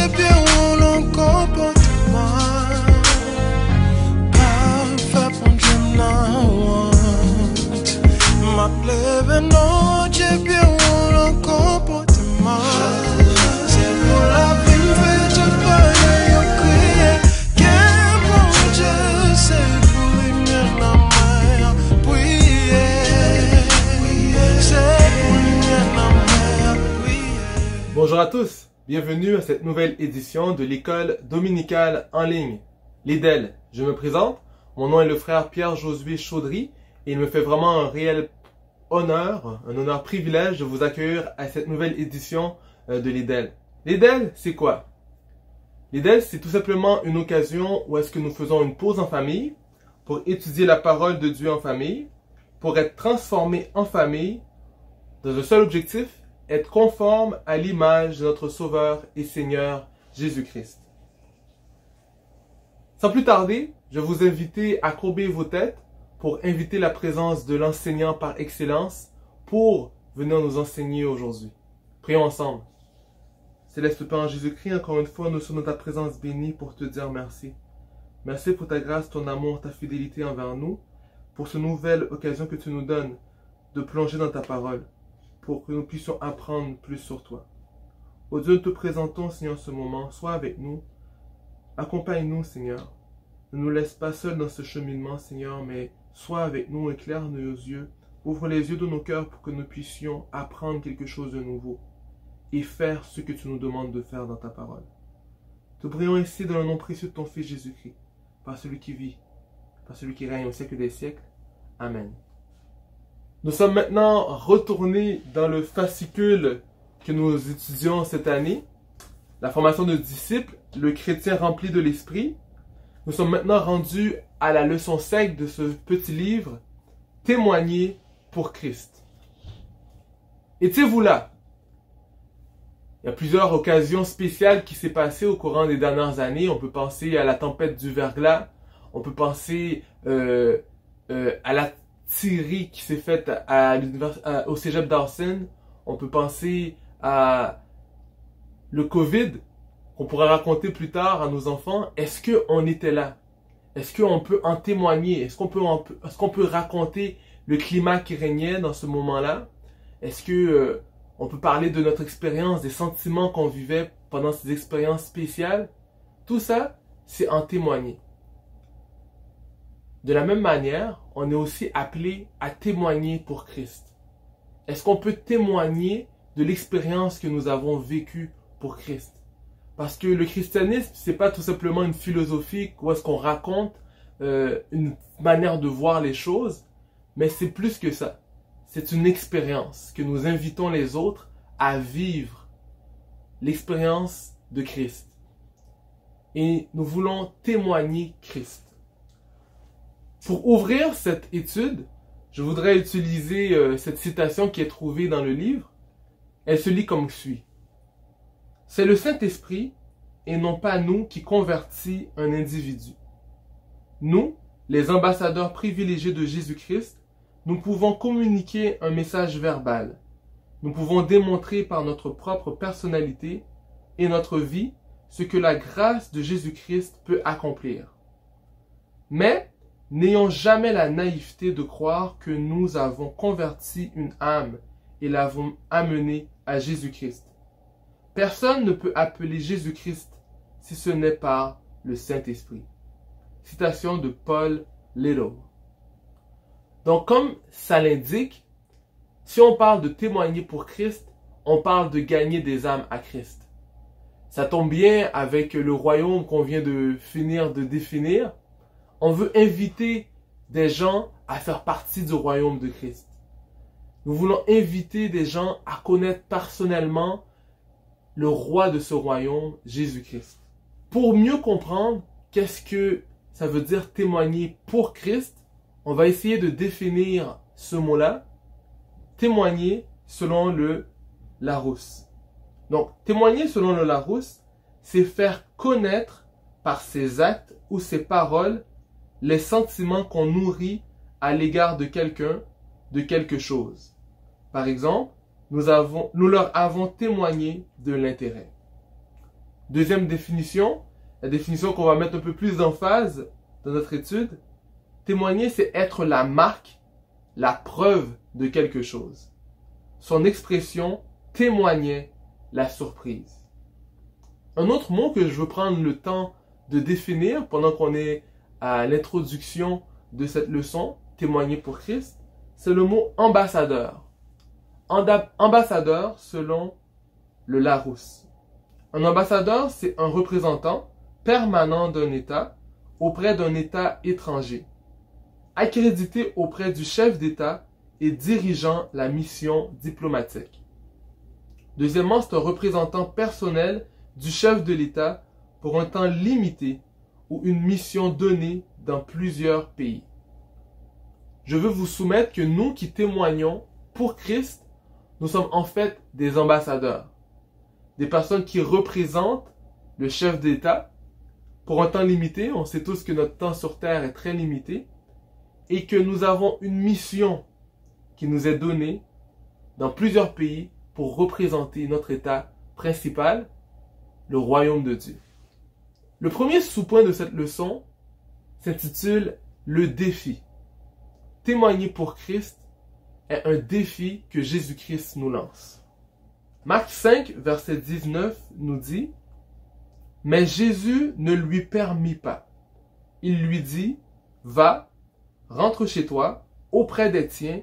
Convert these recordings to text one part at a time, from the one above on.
j'ai bien mon comportement. Parfait pour Dieu, non. Ma plève, non, j'ai bien mon comportement. C'est pour la vie, mais je peux crier. Quel bon Dieu, c'est pour les miens, la mer, prier. C'est pour les miens, la mer, prier. Bonjour à tous, bienvenue à cette nouvelle édition de l'école dominicale en ligne, l'IDEL. Je me présente, mon nom est le frère Pierre-Josué Chaudry et il me fait vraiment un réel honneur, un honneur privilège de vous accueillir à cette nouvelle édition de l'IDEL. L'IDEL, c'est quoi? L'IDEL, c'est tout simplement une occasion où est-ce que nous faisons une pause en famille pour étudier la parole de Dieu en famille, pour être transformés en famille dans un seul objectif, être conforme à l'image de notre Sauveur et Seigneur Jésus-Christ. Sans plus tarder, je vais vous inviter à courber vos têtes pour inviter la présence de l'enseignant par excellence pour venir nous enseigner aujourd'hui. Prions ensemble. Céleste Père en Jésus-Christ, encore une fois, nous sommes dans ta présence bénie pour te dire merci. Merci pour ta grâce, ton amour, ta fidélité envers nous, pour cette nouvelle occasion que tu nous donnes de plonger dans ta parole, pour que nous puissions apprendre plus sur toi. Ô Dieu, nous te présentons, Seigneur, ce moment. Sois avec nous. Accompagne-nous, Seigneur. Ne nous laisse pas seuls dans ce cheminement, Seigneur, mais sois avec nous, éclaire nos yeux. Ouvre les yeux de nos cœurs pour que nous puissions apprendre quelque chose de nouveau et faire ce que tu nous demandes de faire dans ta parole. Te prions ici dans le nom précieux de ton Fils Jésus-Christ, par celui qui vit, par celui qui règne au siècle des siècles. Amen. Nous sommes maintenant retournés dans le fascicule que nous étudions cette année, la formation de disciples, le chrétien rempli de l'esprit. Nous sommes maintenant rendus à la leçon 5 de ce petit livre, Témoigner pour Christ. Étiez-vous là? Il y a plusieurs occasions spéciales qui s'est passées au courant des dernières années. On peut penser à la tempête du verglas, on peut penser à la Thierry qui s'est faite au cégep d'Arsen. On peut penser à le COVID qu'on pourra raconter plus tard à nos enfants. Est-ce qu'on était là? Est-ce qu'on peut en témoigner? Est-ce qu'on peut raconter le climat qui régnait dans ce moment-là? Est-ce que on peut parler de notre expérience, des sentiments qu'on vivait pendant ces expériences spéciales? Tout ça, c'est en témoigner. De la même manière, on est aussi appelé à témoigner pour Christ. Est-ce qu'on peut témoigner de l'expérience que nous avons vécue pour Christ? Parce que le christianisme, c'est pas tout simplement une philosophie où est-ce qu'on raconte une manière de voir les choses, mais c'est plus que ça. C'est une expérience que nous invitons les autres à vivre, l'expérience de Christ. Et nous voulons témoigner Christ. Pour ouvrir cette étude, je voudrais utiliser cette citation qui est trouvée dans le livre. Elle se lit comme suit. C'est le Saint-Esprit et non pas nous qui convertit un individu. Nous, les ambassadeurs privilégiés de Jésus-Christ, nous pouvons communiquer un message verbal. Nous pouvons démontrer par notre propre personnalité et notre vie ce que la grâce de Jésus-Christ peut accomplir. Mais n'ayons jamais la naïveté de croire que nous avons converti une âme et l'avons amenée à Jésus-Christ. Personne ne peut appeler Jésus-Christ si ce n'est par le Saint-Esprit. Citation de Paul Little. Donc, comme ça l'indique, si on parle de témoigner pour Christ, on parle de gagner des âmes à Christ. Ça tombe bien avec le royaume qu'on vient de finir de définir. On veut inviter des gens à faire partie du royaume de Christ. Nous voulons inviter des gens à connaître personnellement le roi de ce royaume, Jésus-Christ. Pour mieux comprendre qu'est-ce que ça veut dire témoigner pour Christ, on va essayer de définir ce mot-là. Témoigner selon le Larousse. Donc, témoigner selon le Larousse, c'est faire connaître par ses actes ou ses paroles les sentiments qu'on nourrit à l'égard de quelqu'un, de quelque chose. Par exemple, nous leur avons témoigné de l'intérêt. Deuxième définition, la définition qu'on va mettre un peu plus d'emphase dans notre étude, témoigner, c'est être la marque, la preuve de quelque chose. Son expression témoignait la surprise. Un autre mot que je veux prendre le temps de définir pendant qu'on est à l'introduction de cette leçon, témoigner pour Christ, c'est le mot ambassadeur. Ambassadeur selon le Larousse. Un ambassadeur, c'est un représentant permanent d'un État auprès d'un État étranger, accrédité auprès du chef d'État et dirigeant la mission diplomatique. Deuxièmement, c'est un représentant personnel du chef de l'État pour un temps limité ou une mission donnée dans plusieurs pays. Je veux vous soumettre que nous qui témoignons pour Christ, nous sommes en fait des ambassadeurs, des personnes qui représentent le chef d'État pour un temps limité. On sait tous que notre temps sur terre est très limité et que nous avons une mission qui nous est donnée dans plusieurs pays pour représenter notre État principal, le royaume de Dieu. Le premier sous-point de cette leçon s'intitule « Le défi ». Témoigner pour Christ est un défi que Jésus-Christ nous lance. Marc 5, verset 19 nous dit « Mais Jésus ne lui permit pas. Il lui dit « Va, rentre chez toi, auprès des tiens,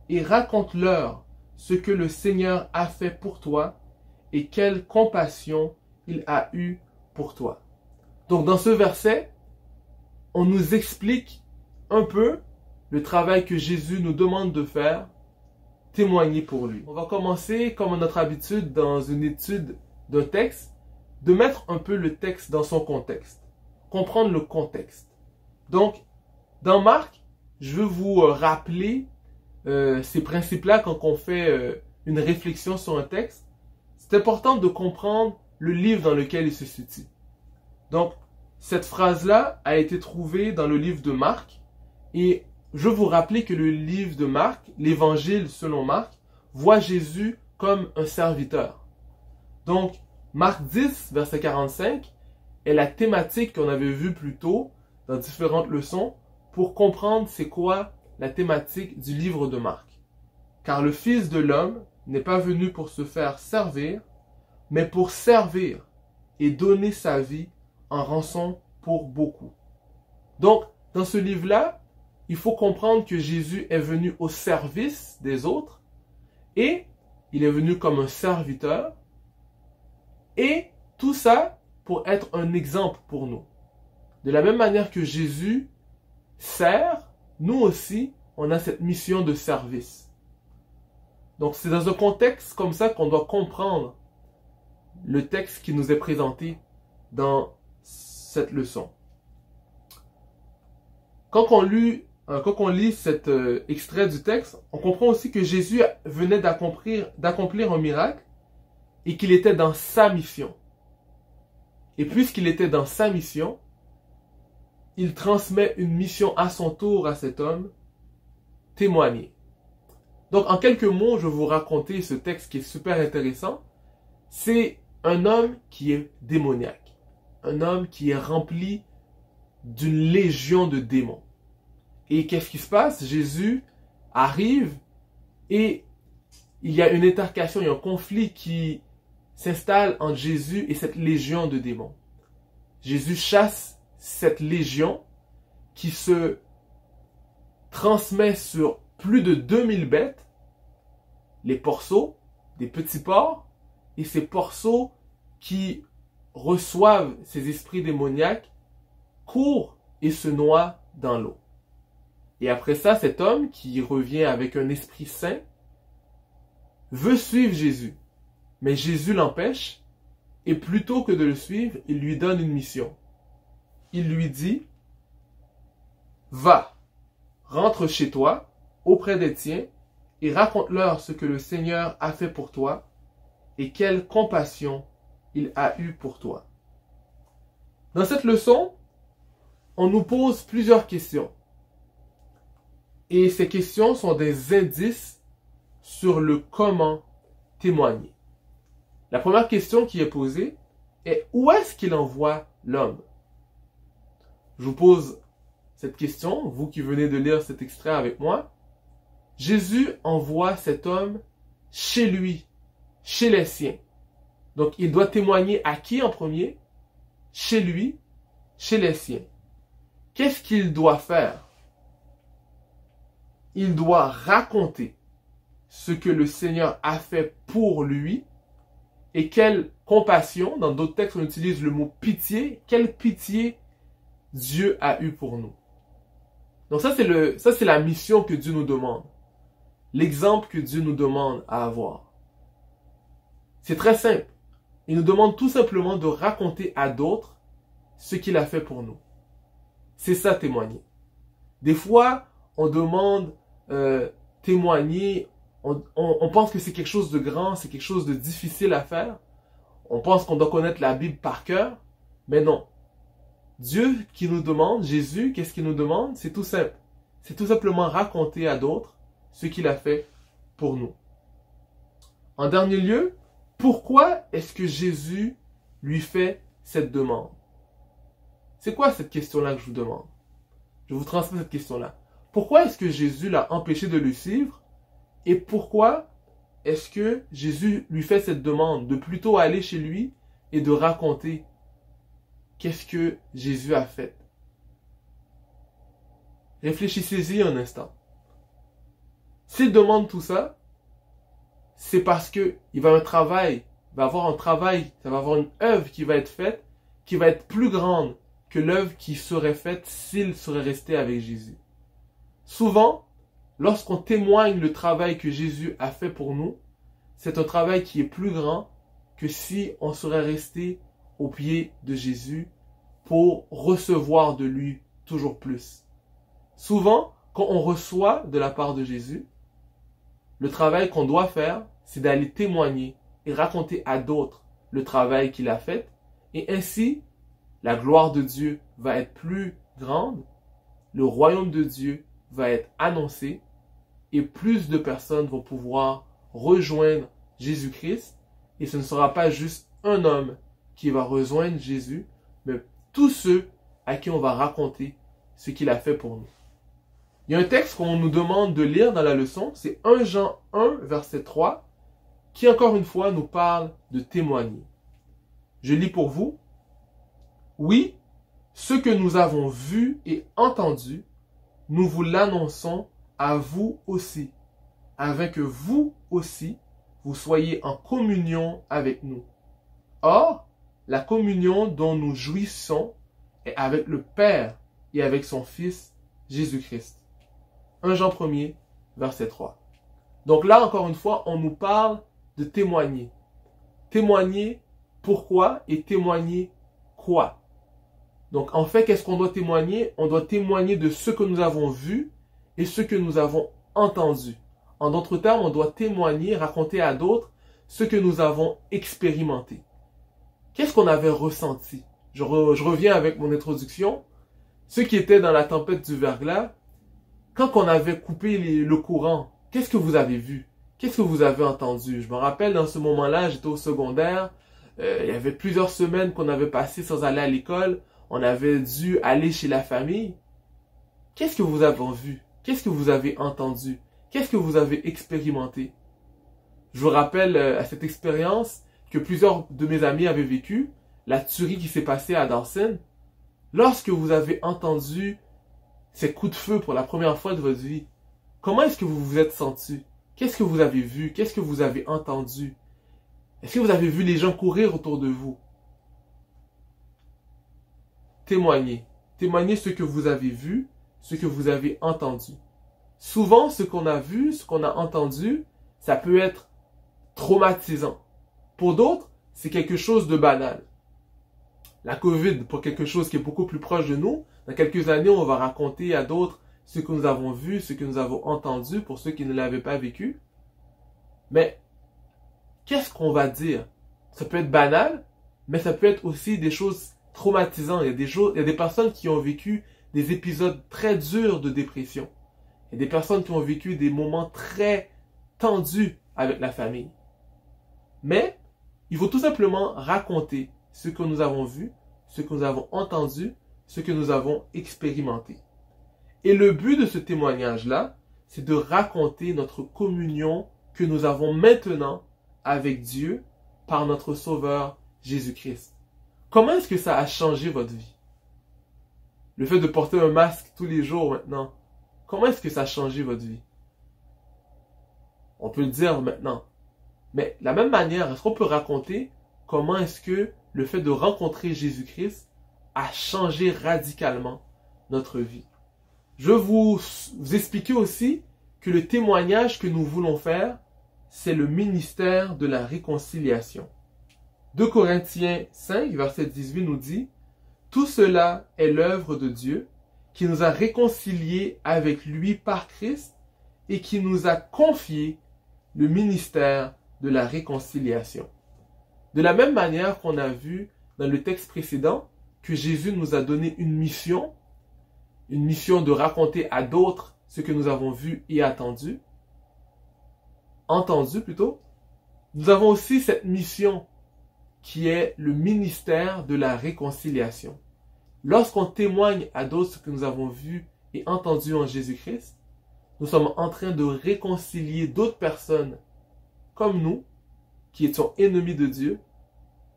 et raconte-leur ce que le Seigneur a fait pour toi et quelle compassion il a eue pour toi. » Donc dans ce verset, on nous explique un peu le travail que Jésus nous demande de faire, témoigner pour lui. On va commencer, comme à notre habitude dans une étude d'un texte, de mettre un peu le texte dans son contexte, comprendre le contexte. Donc, dans Marc, je veux vous rappeler ces principes-là quand on fait une réflexion sur un texte. C'est important de comprendre le livre dans lequel il se situe. Donc, cette phrase-là a été trouvée dans le livre de Marc et je veux vous rappeler que le livre de Marc, l'évangile selon Marc, voit Jésus comme un serviteur. Donc, Marc 10, verset 45, est la thématique qu'on avait vue plus tôt dans différentes leçons pour comprendre c'est quoi la thématique du livre de Marc. Car le Fils de l'homme n'est pas venu pour se faire servir, mais pour servir et donner sa vie en rançon pour beaucoup. Donc, dans ce livre-là, il faut comprendre que Jésus est venu au service des autres et il est venu comme un serviteur et tout ça pour être un exemple pour nous. De la même manière que Jésus sert, nous aussi, on a cette mission de service. Donc, c'est dans un contexte comme ça qu'on doit comprendre le texte qui nous est présenté dans cette leçon. Quand on lit cet extrait du texte, on comprend aussi que Jésus venait d'accomplir un miracle et qu'il était dans sa mission. Et puisqu'il était dans sa mission, il transmet une mission à son tour à cet homme, témoigner. Donc en quelques mots, je vais vous raconter ce texte qui est super intéressant. C'est un homme qui est démoniaque, un homme qui est rempli d'une légion de démons. Et qu'est-ce qui se passe? Jésus arrive et il y a une intercation, il y a un conflit qui s'installe entre Jésus et cette légion de démons. Jésus chasse cette légion qui se transmet sur plus de 2000 bêtes, les porceaux, des petits porcs, et ces porceaux qui reçoivent ces esprits démoniaques courent et se noient dans l'eau. Et après ça, cet homme qui revient avec un esprit saint veut suivre Jésus. Mais Jésus l'empêche et plutôt que de le suivre, il lui donne une mission. Il lui dit, va, rentre chez toi, auprès des tiens, et raconte-leur ce que le Seigneur a fait pour toi et quelle compassion il a eue pour toi. Dans cette leçon, on nous pose plusieurs questions. Et ces questions sont des indices sur le comment témoigner. La première question qui est posée Et où est-ce qu'il envoie l'homme? Je vous pose cette question, vous qui venez de lire cet extrait avec moi. Jésus envoie cet homme chez lui, chez les siens. Donc, il doit témoigner à qui en premier? Chez lui, chez les siens. Qu'est-ce qu'il doit faire? Il doit raconter ce que le Seigneur a fait pour lui et quelle compassion, dans d'autres textes on utilise le mot pitié, quelle pitié Dieu a eu pour nous. Donc ça c'est la mission que Dieu nous demande. L'exemple que Dieu nous demande à avoir. C'est très simple. Il nous demande tout simplement de raconter à d'autres ce qu'il a fait pour nous. C'est ça, témoigner. Des fois, on demande témoigner, on pense que c'est quelque chose de grand, c'est quelque chose de difficile à faire. On pense qu'on doit connaître la Bible par cœur, mais non. Dieu qui nous demande, Jésus, qu'est-ce qu'il nous demande? C'est tout simple. C'est tout simplement raconter à d'autres ce qu'il a fait pour nous. En dernier lieu, pourquoi est-ce que Jésus lui fait cette demande? C'est quoi cette question-là que je vous demande? Je vous transmets cette question-là. Pourquoi est-ce que Jésus l'a empêché de le suivre? Et pourquoi est-ce que Jésus lui fait cette demande de plutôt aller chez lui et de raconter qu'est-ce que Jésus a fait? Réfléchissez-y un instant. S'il demande tout ça, c'est parce que il va avoir un travail, ça va avoir une œuvre qui va être faite, qui va être plus grande que l'œuvre qui serait faite s'il serait resté avec Jésus. Souvent, lorsqu'on témoigne le travail que Jésus a fait pour nous, c'est un travail qui est plus grand que si on serait resté aux pieds de Jésus pour recevoir de lui toujours plus. Souvent, quand on reçoit de la part de Jésus, le travail qu'on doit faire, c'est d'aller témoigner et raconter à d'autres le travail qu'il a fait. Et ainsi, la gloire de Dieu va être plus grande, le royaume de Dieu va être annoncé et plus de personnes vont pouvoir rejoindre Jésus-Christ. Et ce ne sera pas juste un homme qui va rejoindre Jésus, mais tous ceux à qui on va raconter ce qu'il a fait pour nous. Il y a un texte qu'on nous demande de lire dans la leçon, c'est 1 Jean 1, verset 3, qui encore une fois nous parle de témoigner. Je lis pour vous. Oui, ce que nous avons vu et entendu, nous vous l'annonçons à vous aussi, afin que vous aussi, vous soyez en communion avec nous. Or, la communion dont nous jouissons est avec le Père et avec son Fils, Jésus-Christ. 1 Jean 1er, verset 3. Donc là, encore une fois, on nous parle de témoigner. Témoigner pourquoi et témoigner quoi? Donc en fait, qu'est-ce qu'on doit témoigner? On doit témoigner de ce que nous avons vu et ce que nous avons entendu. En d'autres termes, on doit témoigner, raconter à d'autres ce que nous avons expérimenté. Qu'est-ce qu'on avait ressenti? Je reviens avec mon introduction. Ceux qui étaient dans la tempête du verglas, quand on avait coupé le courant, qu'est-ce que vous avez vu? Qu'est-ce que vous avez entendu? Je me rappelle, dans ce moment-là, j'étais au secondaire. Il y avait plusieurs semaines qu'on avait passées sans aller à l'école. On avait dû aller chez la famille. Qu'est-ce que vous avez vu? Qu'est-ce que vous avez entendu? Qu'est-ce que vous avez expérimenté? Je vous rappelle à cette expérience que plusieurs de mes amis avaient vécu, la tuerie qui s'est passée à Dawson. Lorsque vous avez entendu ces coups de feu pour la première fois de votre vie, comment est-ce que vous vous êtes senti? Qu'est-ce que vous avez vu? Qu'est-ce que vous avez entendu? Est-ce que vous avez vu les gens courir autour de vous? Témoignez. Témoignez ce que vous avez vu, ce que vous avez entendu. Souvent, ce qu'on a vu, ce qu'on a entendu, ça peut être traumatisant. Pour d'autres, c'est quelque chose de banal. La COVID, pour quelque chose qui est beaucoup plus proche de nous, dans quelques années, on va raconter à d'autres ce que nous avons vu, ce que nous avons entendu, pour ceux qui ne l'avaient pas vécu. Mais, qu'est-ce qu'on va dire? Ça peut être banal, mais ça peut être aussi des choses traumatisantes. Il y a des personnes qui ont vécu des épisodes très durs de dépression. Il y a des personnes qui ont vécu des moments très tendus avec la famille. Mais, il faut tout simplement raconter ce que nous avons vu, ce que nous avons entendu, ce que nous avons expérimenté. Et le but de ce témoignage-là, c'est de raconter notre communion que nous avons maintenant avec Dieu par notre Sauveur Jésus-Christ. Comment est-ce que ça a changé votre vie? Le fait de porter un masque tous les jours maintenant, comment est-ce que ça a changé votre vie? On peut le dire maintenant. Mais de la même manière, est-ce qu'on peut raconter comment est-ce que le fait de rencontrer Jésus-Christ a changé radicalement notre vie? Je vais vous expliquer aussi que le témoignage que nous voulons faire, c'est le ministère de la réconciliation. 2 Corinthiens 5, verset 18 nous dit « Tout cela est l'œuvre de Dieu, qui nous a réconciliés avec lui par Christ et qui nous a confié le ministère de la réconciliation. » De la même manière qu'on a vu dans le texte précédent que Jésus nous a donné une mission de raconter à d'autres ce que nous avons vu et entendu plutôt, nous avons aussi cette mission qui est le ministère de la réconciliation. Lorsqu'on témoigne à d'autres ce que nous avons vu et entendu en Jésus-Christ, nous sommes en train de réconcilier d'autres personnes comme nous, qui étions ennemis de Dieu.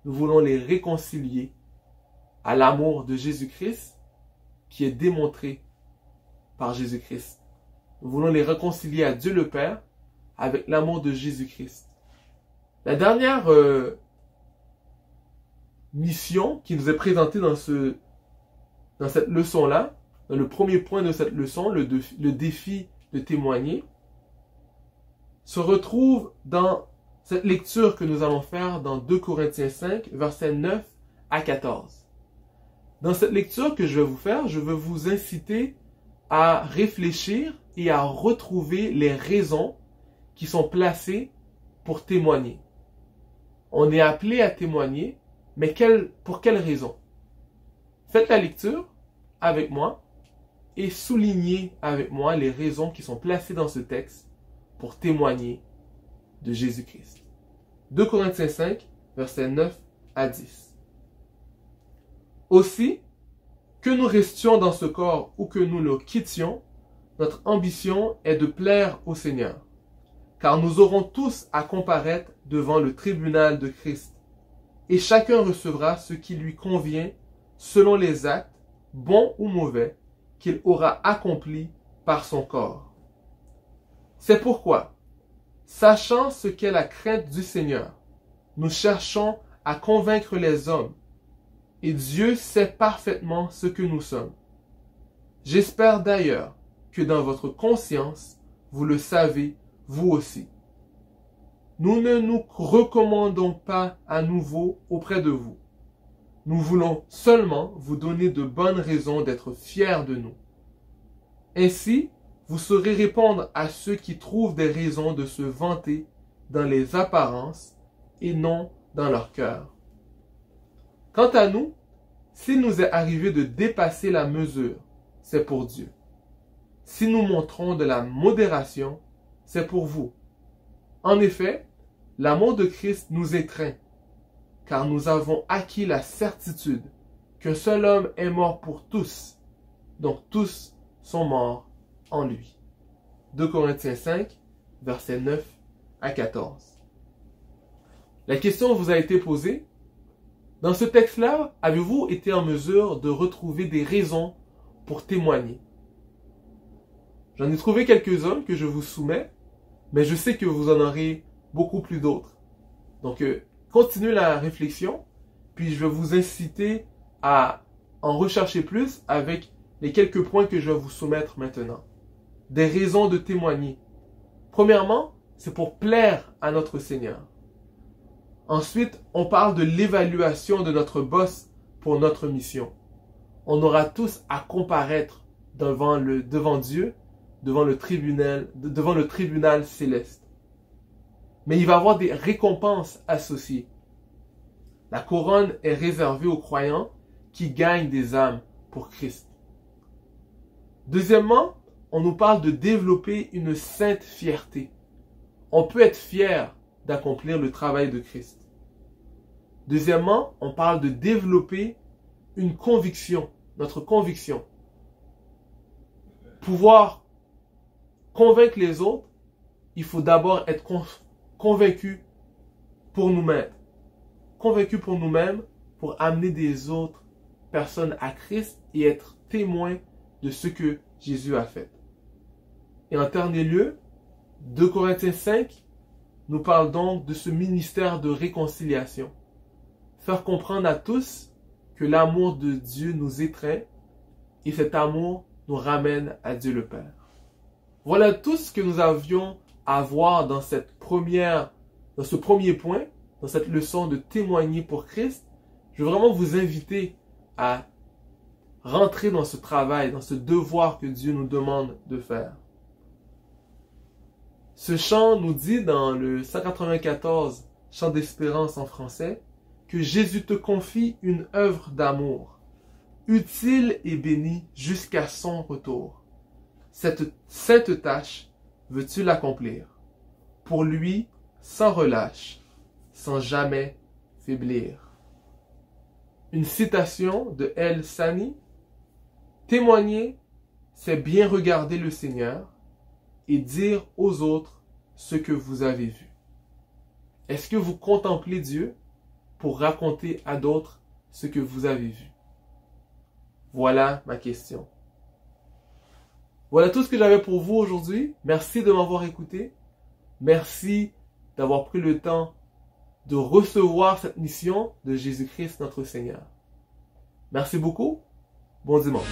Nous voulons les réconcilier à l'amour de Jésus-Christ qui est démontré par Jésus-Christ. Nous voulons les réconcilier à Dieu le Père avec l'amour de Jésus-Christ. La dernière mission qui nous est présentée dans cette leçon-là, dans le premier point de cette leçon, le défi de témoigner, se retrouve dans cette lecture que nous allons faire dans 2 Corinthiens 5, versets 9 à 14. Dans cette lecture que je vais vous faire, je veux vous inciter à réfléchir et à retrouver les raisons qui sont placées pour témoigner. On est appelé à témoigner, mais pour quelles raisons? Faites la lecture avec moi et soulignez avec moi les raisons qui sont placées dans ce texte pour témoigner de Jésus-Christ. 2 Corinthiens 5, versets 9 à 10. Aussi, que nous restions dans ce corps ou que nous le quittions, notre ambition est de plaire au Seigneur, car nous aurons tous à comparaître devant le tribunal de Christ, et chacun recevra ce qui lui convient selon les actes, bons ou mauvais, qu'il aura accomplis par son corps. C'est pourquoi, sachant ce qu'est la crainte du Seigneur, nous cherchons à convaincre les hommes, et Dieu sait parfaitement ce que nous sommes. J'espère d'ailleurs que dans votre conscience, vous le savez, vous aussi. Nous ne nous recommandons pas à nouveau auprès de vous. Nous voulons seulement vous donner de bonnes raisons d'être fiers de nous. Ainsi, vous saurez répondre à ceux qui trouvent des raisons de se vanter dans les apparences et non dans leur cœur. Quant à nous, s'il nous est arrivé de dépasser la mesure, c'est pour Dieu. Si nous montrons de la modération, c'est pour vous. En effet, l'amour de Christ nous étreint, car nous avons acquis la certitude qu'un seul homme est mort pour tous, donc tous sont morts en lui. 2 Corinthiens 5, versets 9 à 14. La question vous a été posée. Dans ce texte-là, avez-vous été en mesure de retrouver des raisons pour témoigner? J'en ai trouvé quelques-uns que je vous soumets, mais je sais que vous en aurez beaucoup plus d'autres. Donc, continuez la réflexion, puis je vais vous inciter à en rechercher plus avec les quelques points que je vais vous soumettre maintenant. Des raisons de témoigner. Premièrement, c'est pour plaire à notre Seigneur. Ensuite, on parle de l'évaluation de notre boss pour notre mission. On aura tous à comparaître devant Dieu, devant le tribunal céleste. Mais il va y avoir des récompenses associées. La couronne est réservée aux croyants qui gagnent des âmes pour Christ. Deuxièmement, on nous parle de développer une sainte fierté. On peut être fier d'accomplir le travail de Christ. Deuxièmement, on parle de développer une conviction, notre conviction. Pouvoir convaincre les autres, il faut d'abord être convaincu pour nous-mêmes. Convaincu pour nous-mêmes, pour amener des autres personnes à Christ et être témoins de ce que Jésus a fait. Et en dernier lieu, 2 Corinthiens 5 nous parle donc de ce ministère de réconciliation. Faire comprendre à tous que l'amour de Dieu nous étreint et cet amour nous ramène à Dieu le Père. Voilà tout ce que nous avions à voir dans ce premier point, dans cette leçon de témoigner pour Christ. Je veux vraiment vous inviter à rentrer dans ce travail, dans ce devoir que Dieu nous demande de faire. Ce chant nous dit dans le 194, chant d'espérance en français, que Jésus te confie une œuvre d'amour, utile et bénie jusqu'à son retour. Cette sainte tâche, veux-tu l'accomplir? Pour lui, sans relâche, sans jamais faiblir. Une citation de El Sani. Témoigner, c'est bien regarder le Seigneur et dire aux autres ce que vous avez vu. Est-ce que vous contemplez Dieu pour raconter à d'autres ce que vous avez vu? Voilà ma question. Voilà tout ce que j'avais pour vous aujourd'hui. Merci de m'avoir écouté. Merci d'avoir pris le temps de recevoir cette mission de Jésus-Christ notre Seigneur. Merci beaucoup. Bon dimanche.